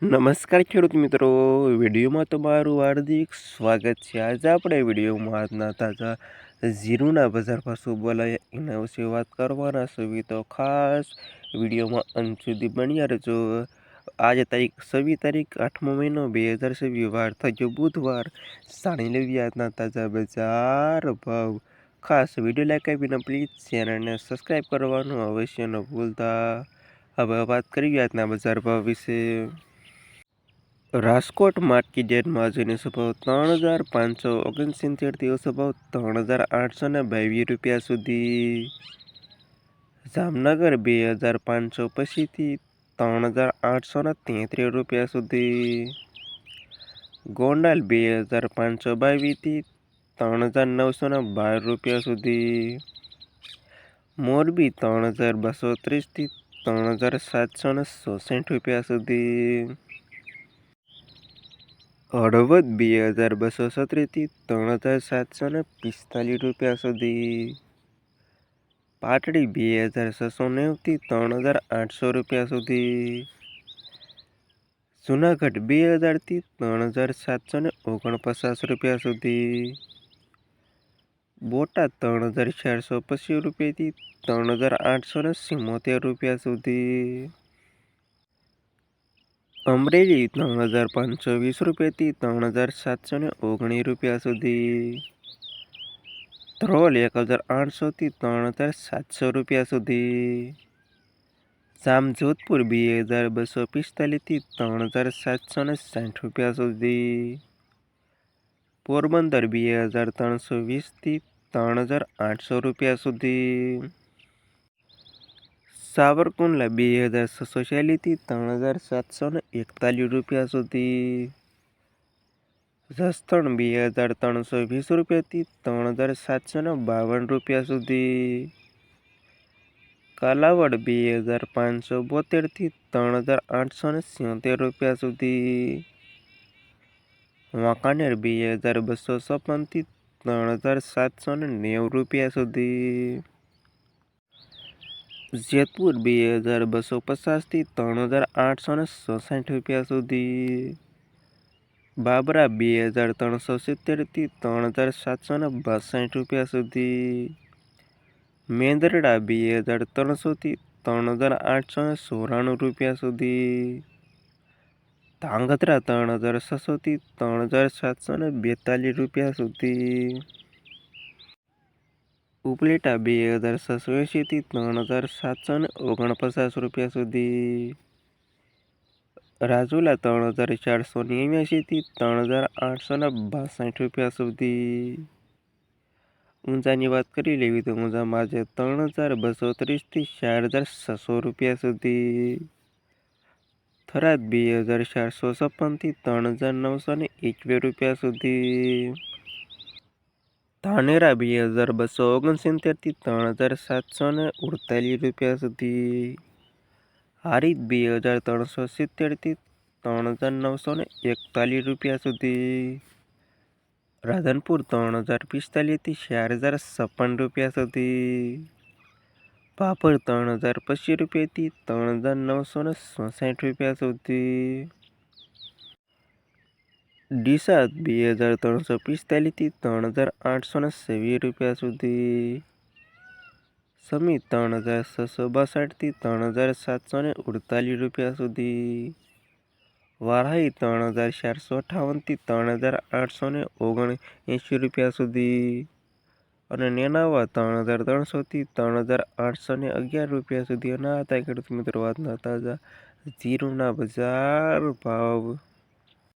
નમસ્કાર ખેડૂત મિત્રો, વિડીયોમાં તમારું હાર્દિક સ્વાગત છે। આજે આપણે વિડીયોમાં આજના તાજા જીરુના બજાર ભાવ શું બોલાયા એના વિશે વાત કરવાના છે। તો ખાસ વિડીયોમાં અંત સુધી બન્યા રહેજો। આજે તારીખ 8મો મહિનો 2026 વાર થયો બુધવાર। જાણી લેવી આજના તાજા બજાર ભાવ। ખાસ વિડીયો લાઈક આપીને પ્લીઝ ચેનલને સબસ્ક્રાઈબ કરવાનું અવશ્ય ન ભૂલતા। હવે વાત કરીએ આજના બજાર ભાવ વિશે। રાજકોટ માર્કેટ યાર્ડમાં આજનો ભાવ 3569 દિવસ ભાવ 3822 રૂપિયા સુધી। જામનગર 2585 થી 3833 રૂપિયા સુધી। ગોંડલ 2522 થી 3912 રૂપિયા સુધી। મોરબી 3230 થી 3766 રૂપિયા સુધી। હળવદ 2236 થી 3745 રૂપિયા સુધી। પાટડી 2690 થી 3800 રૂપિયા સુધી। જુનાગઢ 2000 થી 3749 રૂપિયા સુધી। બોટાદ 3425 રૂપિયાથી 3874 રૂપિયા સુધી। અમરેલી 3520 રૂપિયાથી 3719 રૂપિયા સુધી। ધ્રોલ 1800 થી 3700 રૂપિયા સુધી। જામજોધપુર 2245 થી 3760 રૂપિયા સુધી। પોરબંદર 2320 થી 3800 રૂપિયા સુધી। સાવરકુંડલા 2640 થી 3741 રૂપિયા સુધી। જસદણ 2320 રૂપિયાથી 3752 રૂપિયા સુધી। કાલાવડ 2572 થી 3876 રૂપિયા સુધી। વાંકાનેર 2256 થી 3790 રૂપિયા સુધી। જેતપુર 2250 થી 3866 રૂપિયા સુધી। બાબરા 2370 થી 3762 રૂપિયા સુધી। મેંદરડા 2300 થી 3894 રૂપિયા સુધી। ધાંગધ્રા 3600 થી 3742 રૂપિયા સુધી। ઉપલેટા 2680 થી 3749 રૂપિયા સુધી। રાજુલા 3479 થી 3862 રૂપિયા સુધી। ઊંઝાની વાત કરી લેવી તો ઊંઝામાં આજે 3230 થી 4600 રૂપિયા સુધી। થરાદ 2456 થી 3921 રૂપિયા સુધી। ધાનેરા 2269 થી 3748 રૂપિયા સુધી। હારીજ 2370 થી 3941 રૂપિયા સુધી। રાધનપુર 3045 થી 4056 રૂપિયા સુધી। ભાભર 3025 રૂપિયાથી 3967 રૂપિયા સુધી। ડીસા 2345 થી 3826 રૂપિયા સુધી। સમિત 3662 થી 3748 રૂપિયા સુધી। વારાહી 3458 થી 3879 રૂપિયા સુધી। અને નેનાવા 3300 થી 3811 રૂપિયા સુધી। અને આ હતા ખેડૂત મિત્રો આજના તાજા જીરુના બજાર ભાવ।